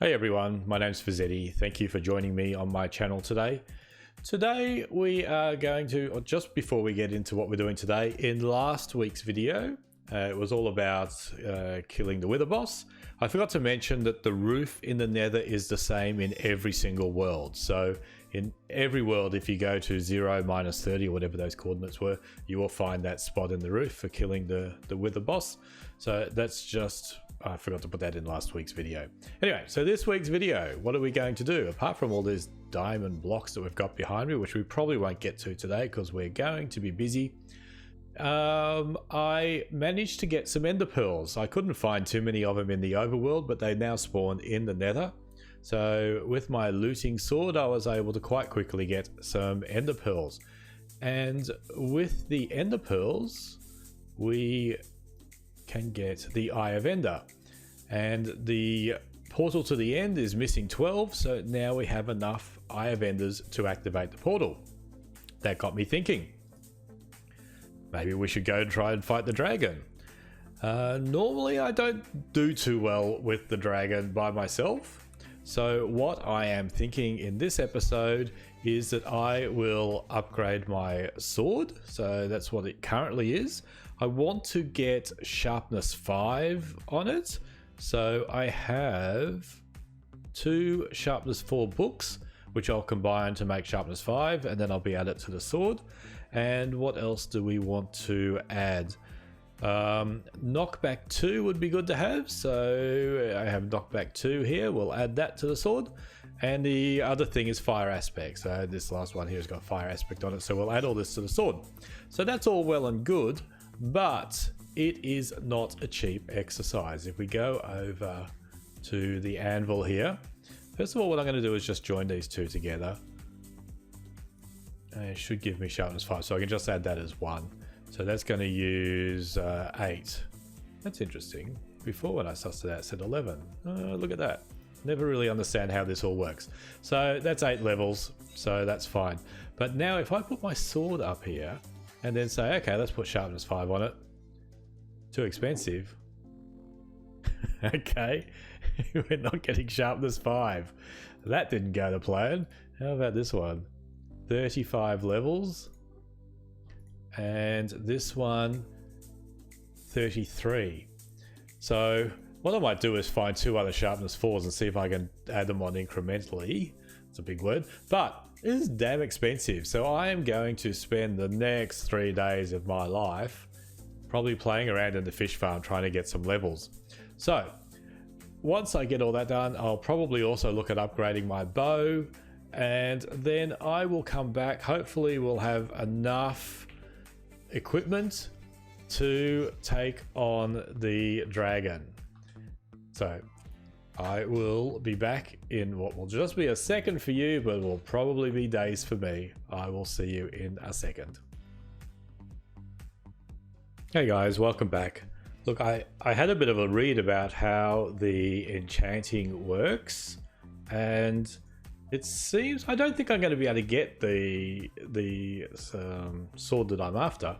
Hey everyone, my name's GaTTi. Thank you for joining me on my channel today. Today we are going to, or just before we get into what we're doing today, in last week's video, it was all about killing the Wither boss. I forgot to mention that the roof in the Nether is the same in every single world. So in every world, if you go to 0, -30, or whatever those coordinates were, you will find that spot in the roof for killing the Wither boss. So that's just, I forgot to put that in last week's video. Anyway, so this week's video, what are we going to do? Apart from all these diamond blocks that we've got behind me, which we probably won't get to today because we're going to be busy. I managed to get some ender pearls. I couldn't find too many of them in the overworld, but they now spawn in the Nether. So with my looting sword, I was able to quite quickly get some ender pearls. And with the ender pearls, we can get the Eye of Ender. And the portal to the end is missing 12, so now we have enough Eye of Enders to activate the portal. That got me thinking, maybe we should go and try and fight the dragon. Normally I don't do too well with the dragon by myself, so what I am thinking in this episode is that I will upgrade my sword. So that's what it currently is. I want to get sharpness 5 on it. So I have 2 sharpness 4 books, which I'll combine to make sharpness 5, and then I'll be added to the sword. And what else do we want to add? Knockback 2 would be good to have. So I have knockback 2 here. We'll add that to the sword. And the other thing is fire aspect. So this last one here has got fire aspect on it. So we'll add all this to the sword. So that's all well and good, but it is not a cheap exercise. If we go over to the anvil here, first of all, what I'm going to do is just join these two together. And it should give me sharpness 5, so I can just add that as 1. So that's going to use 8. That's interesting. Before when I sussed it out, it said 11. Look at that. Never really understand how this all works. So that's 8 levels, so that's fine. But now if I put my sword up here and then say, okay, let's put sharpness 5 on it. Too expensive. Okay, we're not getting sharpness 5. That didn't go to plan. How about this one? 35 levels. And this one, 33. So what I might do is find 2 other sharpness 4s and see if I can add them on incrementally. It's a big word, but it is damn expensive. So I am going to spend the next 3 days of my life probably playing around in the fish farm trying to get some levels. So once I get all that done, I'll probably also look at upgrading my bow, and then I will come back. Hopefully we'll have enough equipment to take on the dragon. So I will be back in what will just be a second for you, but will probably be days for me. I will see you in a second. Hey guys, welcome back. Look, I had a bit of a read about how the enchanting works, and it seems I don't think I'm going to be able to get the sword that I'm after.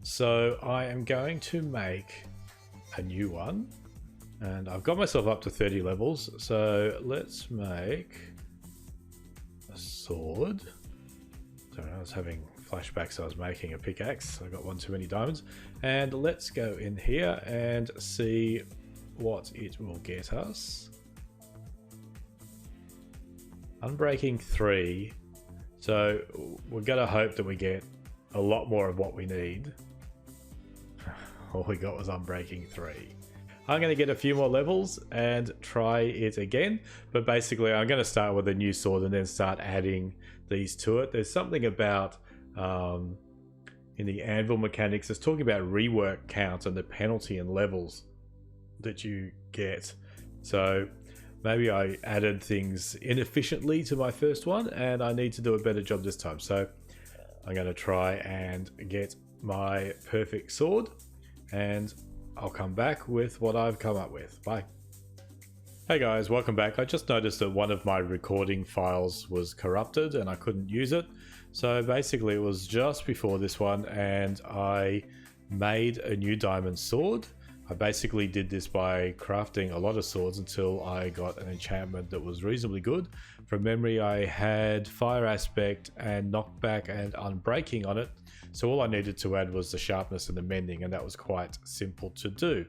So I am going to make a new one, and I've got myself up to 30 levels. So let's make a sword. Sorry, I was having flashbacks. I was making a pickaxe. I got one too many diamonds. And let's go in here and see what it will get us. Unbreaking 3. So we're gonna hope that we get a lot more of what we need. All we got was unbreaking 3. I'm going to get a few more levels and try it again, but basically I'm going to start with a new sword and then start adding these to it. There's something about in the anvil mechanics, it's talking about rework count and the penalty and levels that you get. So maybe I added things inefficiently to my first one and I need to do a better job this time. So I'm going to try and get my perfect sword, and I'll come back with what I've come up with. Bye. Hey guys, welcome back. I just noticed that one of my recording files was corrupted and I couldn't use it. So basically it was just before this one, and I made a new diamond sword. I basically did this by crafting a lot of swords until I got an enchantment that was reasonably good. From memory, I had fire aspect and knockback and unbreaking on it, so all I needed to add was the sharpness and the mending, and that was quite simple to do.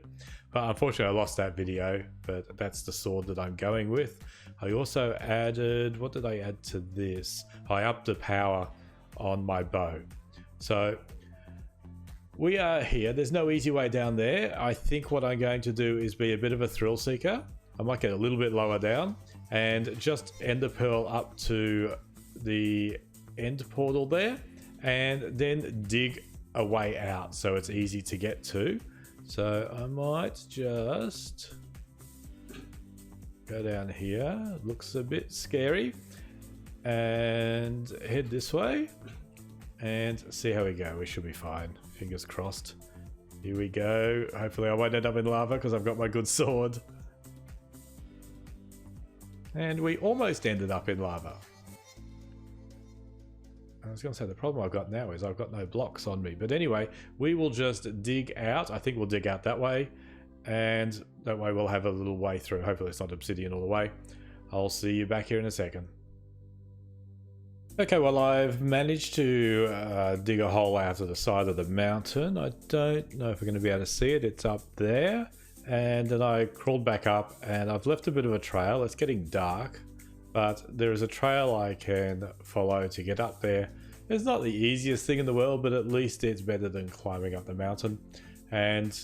But unfortunately I lost that video, but that's the sword that I'm going with. I also added, what did I add to this? I upped the power on my bow. So we are here. There's no easy way down there. I think what I'm going to do is be a bit of a thrill seeker. I might get a little bit lower down and just ender pearl up to the end portal there, and then dig a way out so it's easy to get to. So I might just go down here. Looks a bit scary, and head this way and see how we go. We should be fine. Fingers crossed. Here we go. Hopefully I won't end up in lava because I've got my good sword. And we almost ended up in lava. I was going to say the problem I've got now is I've got no blocks on me. But anyway, we will just dig out. I think we'll dig out that way. And that way we'll have a little way through. Hopefully it's not obsidian all the way. I'll see you back here in a second. Okay, well, I've managed to dig a hole out of the side of the mountain. I don't know if we're going to be able to see it. It's up there. And then I crawled back up and I've left a bit of a trail. It's getting dark, but there is a trail I can follow to get up there. It's not the easiest thing in the world, but at least it's better than climbing up the mountain. And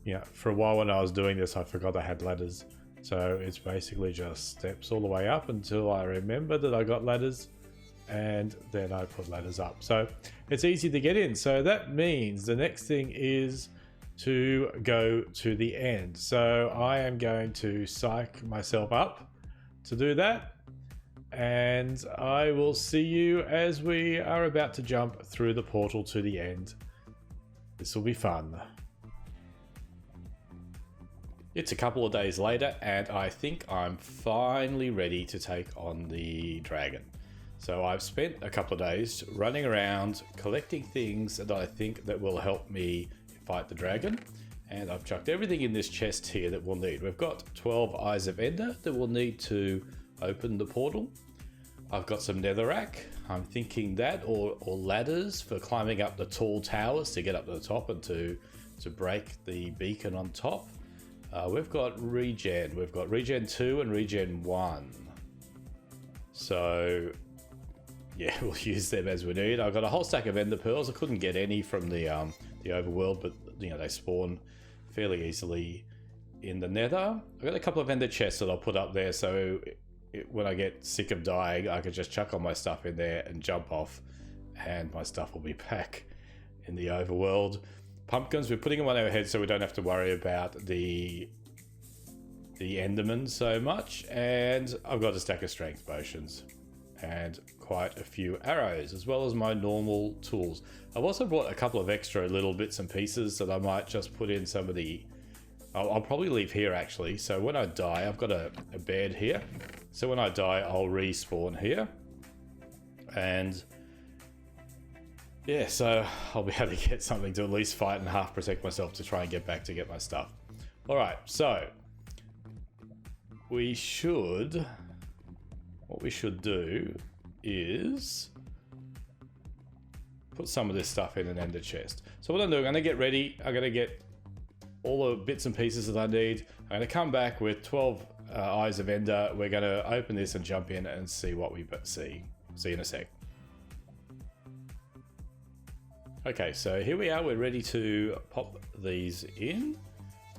yeah, for a while when I was doing this, I forgot I had ladders. So it's basically just steps all the way up until I remember that I got ladders. And then I put ladders up, so it's easy to get in. So that means the next thing is to go to the end. So I am going to psych myself up to do that, and I will see you as we are about to jump through the portal to the end. This will be fun. It's a couple of days later and I think I'm finally ready to take on the dragon. So I've spent a couple of days running around collecting things that I think that will help me fight the dragon, and I've chucked everything in this chest here that we'll need. We've got 12 eyes of ender that we'll need to open the portal. I've got some netherrack. I'm thinking that or ladders for climbing up the tall towers to get up to the top and to break the beacon on top. We've got regen. We've got regen 2 and regen 1. So yeah, we'll use them as we need. I've got a whole stack of ender pearls. I couldn't get any from the overworld, but you know, they spawn fairly easily in the nether. I've got a couple of ender chests that I'll put up there, so when I get sick of dying, I can just chuck all my stuff in there and jump off, and my stuff will be back in the overworld. Pumpkins, we're putting them on our heads so we don't have to worry about the endermen so much. And I've got a stack of strength potions and quite a few arrows, as well as my normal tools. I've also brought a couple of extra little bits and pieces that I might just put in some of the... I'll probably leave here actually. So when I die, I've got a bed here. So when I die, I'll respawn here. And yeah, so I'll be able to get something to at least fight and half protect myself to try and get back to get my stuff. All right, so what we should do is put some of this stuff in an ender chest. So what I'm doing, I'm gonna get ready. I'm gonna get all the bits and pieces that I need. I'm gonna come back with 12 eyes of ender. We're gonna open this and jump in and see what we see. See you in a sec. Okay, so here we are. We're ready to pop these in.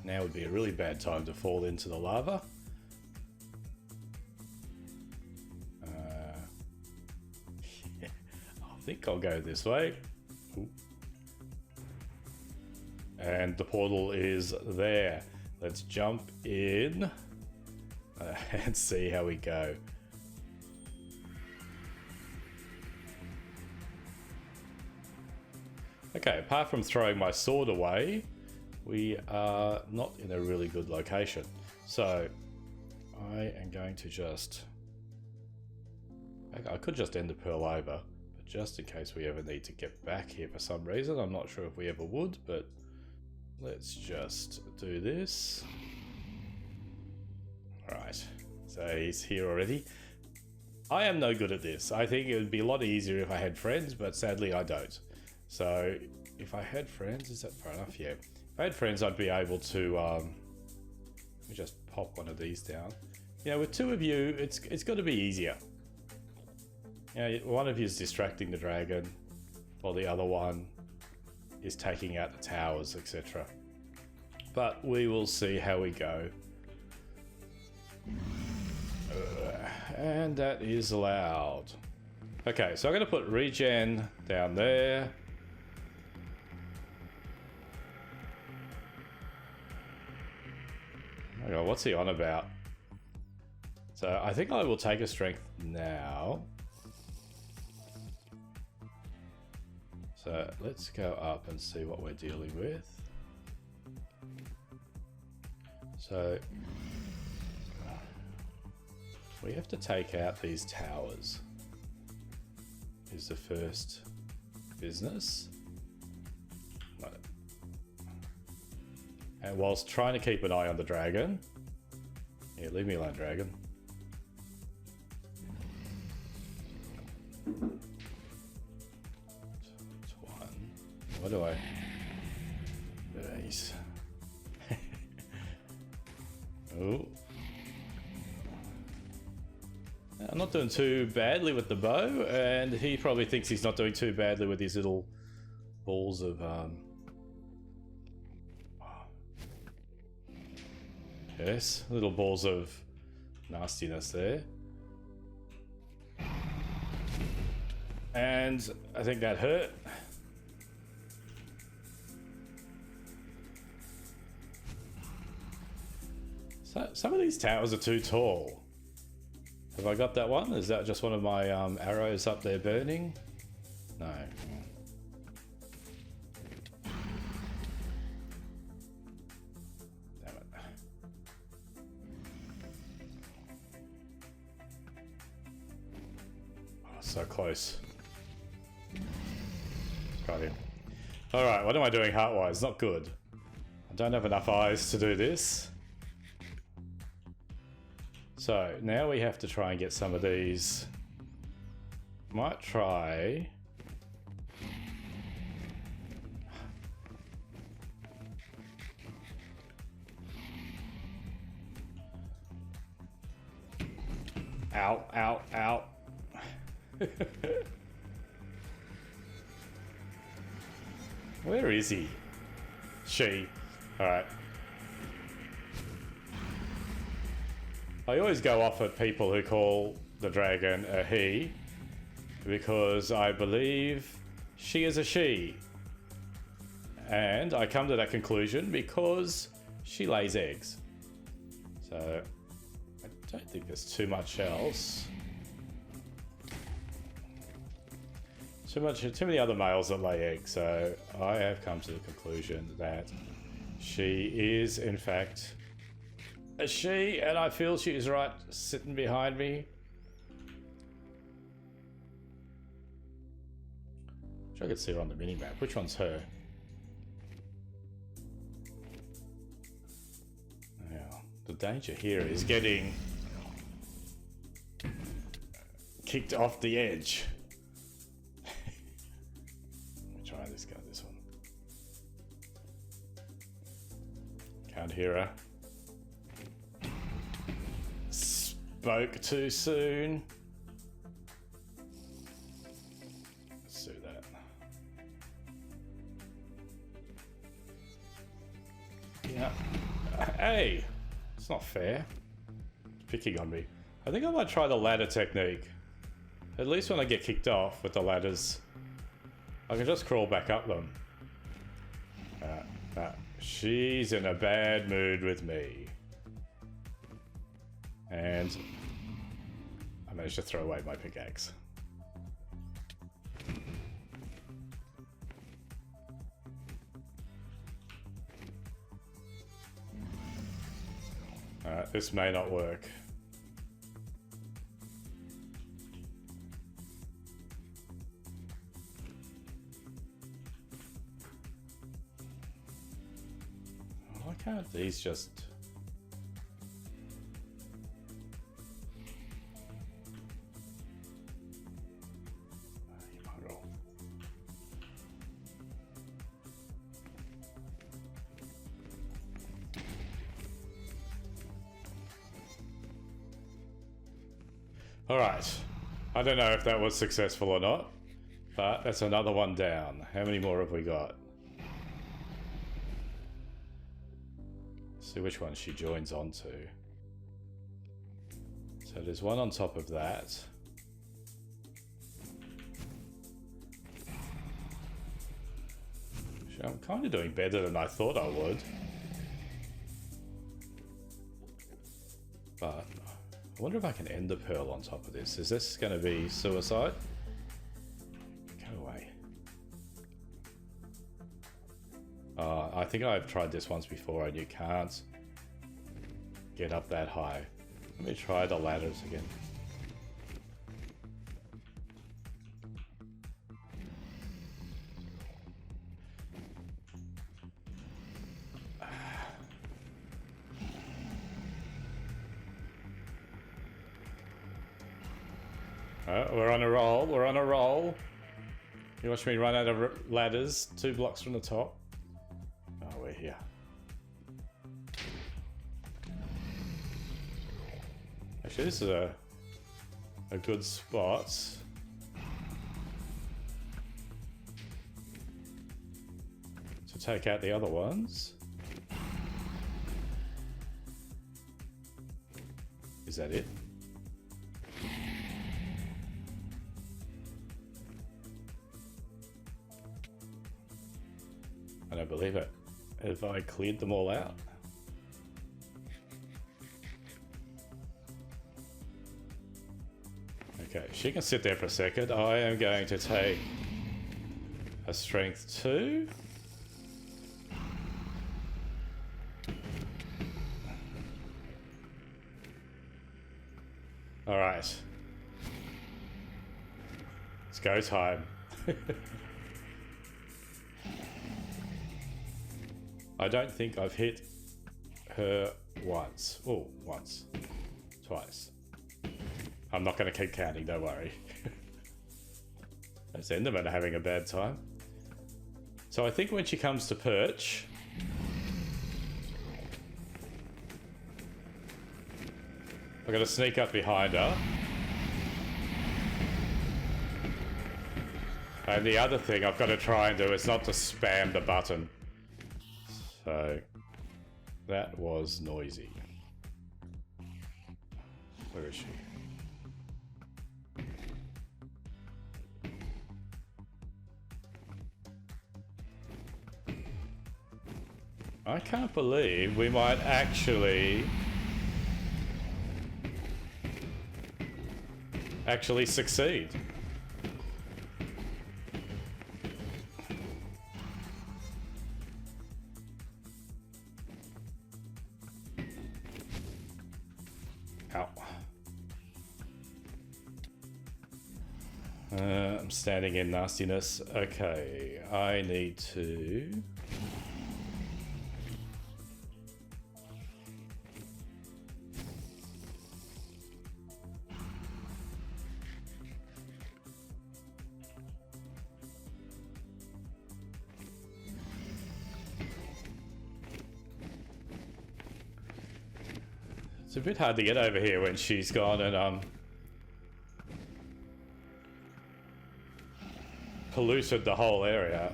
Now would be a really bad time to fall into the lava. I think I'll go this way. Ooh. And the portal is there. Let's jump in and see how we go. Okay, apart from throwing my sword away, we are not in a really good location. So I am going to just... I could just end the pearl over, but just in case we ever need to get back here for some reason. I'm not sure if we ever would, but let's just do this. Alright, so he's here already. I am no good at this. I think it would be a lot easier if I had friends, but sadly I don't. So if I had friends, is that far enough? Yeah. If I had friends, I'd be able to let me just pop one of these down. You know, with two of you, it's got to be easier. You know, one of you is distracting the dragon, while the other one is taking out the towers, etc. But we will see how we go. And that is allowed. Okay, so I'm going to put regen down there. Oh God, what's he on about? So I think I will take a strength now. So let's go up and see what we're dealing with. So we have to take out these towers. Is the first business. And whilst trying to keep an eye on the dragon. Yeah, leave me alone, dragon. It's one. What do I... Nice. Oh. I'm not doing too badly with the bow, and he probably thinks he's not doing too badly with these little balls of yes, little balls of nastiness there. And I think that hurt. So, some of these towers are too tall. Have I got that one? Is that just one of my arrows up there burning? No. Damn it. Oh, so close. Got him. Alright, what am I doing heart-wise? Not good. I don't have enough eyes to do this. So now we have to try and get some of these. Might try. Ow, ow, ow. Where is he? She. Alright. I always go off at people who call the dragon a he, because I believe she is a she. And I come to that conclusion because she lays eggs. So I don't think there's too much else. Too many other males that lay eggs, so I have come to the conclusion that she is in fact a she, and I feel she is right sitting behind me. I could see her on the mini-map. Which one's her? Now, the danger here is getting kicked off the edge. Let me try this guy, this one. Can't hear her. Spoke too soon. Let's do that. Yeah. Hey! It's not fair. It's picking on me. I think I might try the ladder technique. At least when I get kicked off with the ladders, I can just crawl back up them. She's in a bad mood with me. And I managed to throw away my pickaxe. This may not work. can't these just... Alright, I don't know if that was successful or not, but that's another one down. How many more have we got? Let's see which one she joins onto. So there's one on top of that. I'm kind of doing better than I thought I would. But I wonder if I can end the pearl on top of this. Is this going to be suicide? Go away. I think I've tried this once before and you can't get up that high. Let me try the ladders again. We're on a roll, we're on a roll. You watch me run out of ladders 2 blocks from the top. Oh, we're here. Actually, this is a good spot. To take out the other ones. Is that it? I don't believe it. Have I cleared them all out? Okay, she can sit there for a second. I am going to take a strength 2. All right. It's go time. I don't think I've hit her once. Oh, once. Twice. I'm not going to keep counting, don't worry. Those Endermen are having a bad time. So I think when she comes to perch... I've got to sneak up behind her. And the other thing I've got to try and do is not to spam the button. So, that was noisy. Where is she? I can't believe we might actually succeed. Ow. I'm standing in nastiness. Okay, I need to... It's a bit hard to get over here when she's gone and polluted the whole area.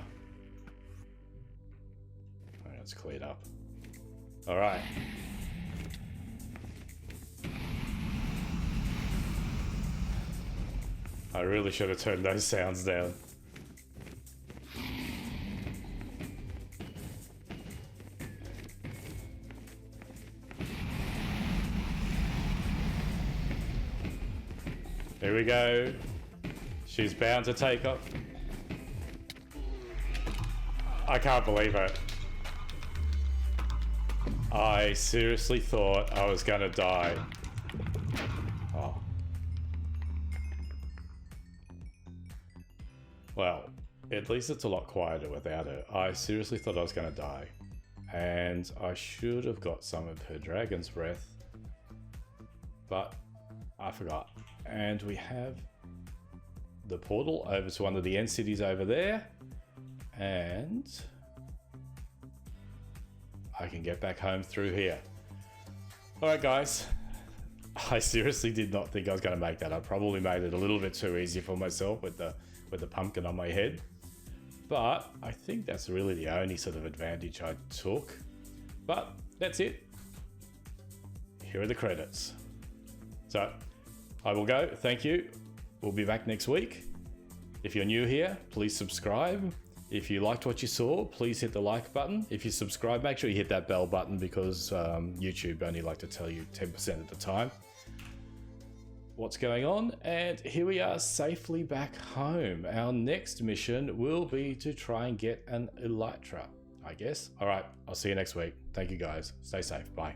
Alright, it's cleared up. Alright. I really should have turned those sounds down. Here we go. She's bound to take off. I can't believe it. I seriously thought I was gonna die. Oh. Well, at least it's a lot quieter without her. I seriously thought I was gonna die. And I should have got some of her dragon's breath, but I forgot. And we have the portal over to one of the end cities over there, and I can get back home through here. All right, guys. I seriously did not think I was going to make that. I probably made it a little bit too easy for myself with the pumpkin on my head. But I think that's really the only sort of advantage I took. But that's it. Here are the credits. So I will go. Thank you. We'll be back next week. If you're new here, please subscribe. If you liked what you saw, please hit the like button. If you subscribe, make sure you hit that bell button because YouTube only like to tell you 10% of the time what's going on. And here we are safely back home. Our next mission will be to try and get an elytra, I guess. All right, I'll see you next week. Thank you guys. Stay safe. Bye.